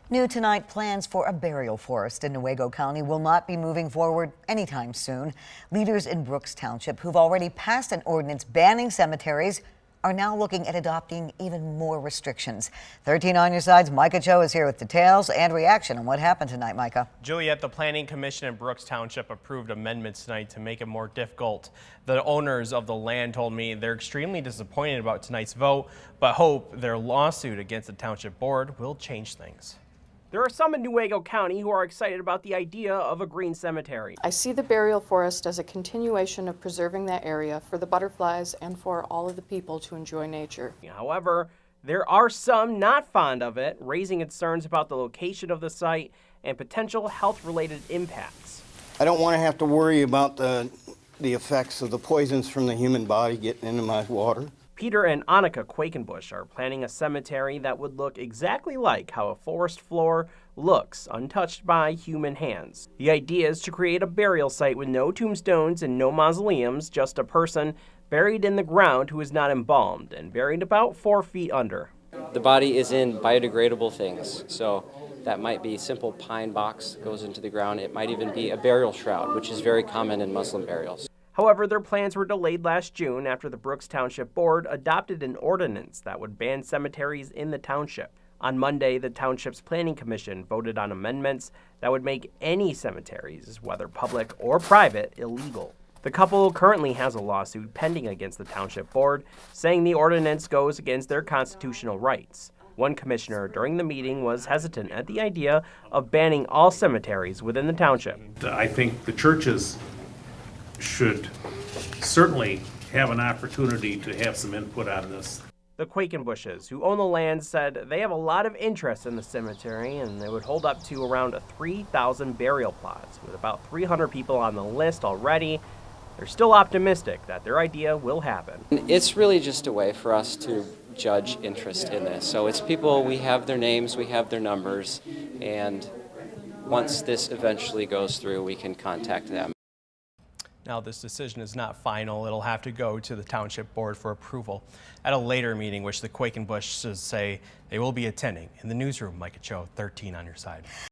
New tonight, plans for a burial forest in Newaygo County will not be moving forward anytime soon. Leaders in Brooks Township, who've already passed an ordinance banning cemeteries, are now looking at adopting even more restrictions. 13 on your side's Micah Cho is here with details and reaction on what happened tonight. Micah. Juliet, the Planning Commission in Brooks Township approved amendments tonight to make it more difficult. The owners of the land told me they're extremely disappointed about tonight's vote, but hope their lawsuit against the township board will change things. There are some in Newaygo County who are excited about the idea of a green cemetery. I see the burial forest as a continuation of preserving that area for the butterflies and for all of the people to enjoy nature. However, there are some not fond of it, raising concerns about the location of the site and potential health-related impacts. I don't want to have to worry about the effects of the poisons from the human body getting into my water. Peter and Annika Quakenbush are planning a cemetery that would look exactly like how a forest floor looks, untouched by human hands. The idea is to create a burial site with no tombstones and no mausoleums, just a person buried in the ground who is not embalmed and buried about 4 feet under. The body is in biodegradable things, so that might be simple pine box goes into the ground. It might even be a burial shroud, which is very common in Muslim burials. However, their plans were delayed last June after the Brooks Township Board adopted an ordinance that would ban cemeteries in the township. On Monday, the township's planning commission voted on amendments that would make any cemeteries, whether public or private, illegal. The couple currently has a lawsuit pending against the township board, saying the ordinance goes against their constitutional rights. One commissioner during the meeting was hesitant at the idea of banning all cemeteries within the township. I think the churches should certainly have an opportunity to have some input on this. The Quakenbushes, who own the land, said they have a lot of interest in the cemetery and they would hold up to around 3,000 burial plots. With about 300 people on the list already, they're still optimistic that their idea will happen. It's really just a way for us to judge interest in this. So it's people, we have their names, we have their numbers, and once this eventually goes through, we can contact them. Now, this decision is not final. It'll have to go to the township board for approval at a later meeting, which the Quakenbushes say they will be attending. In the newsroom, Micah Cho, 13 on your side.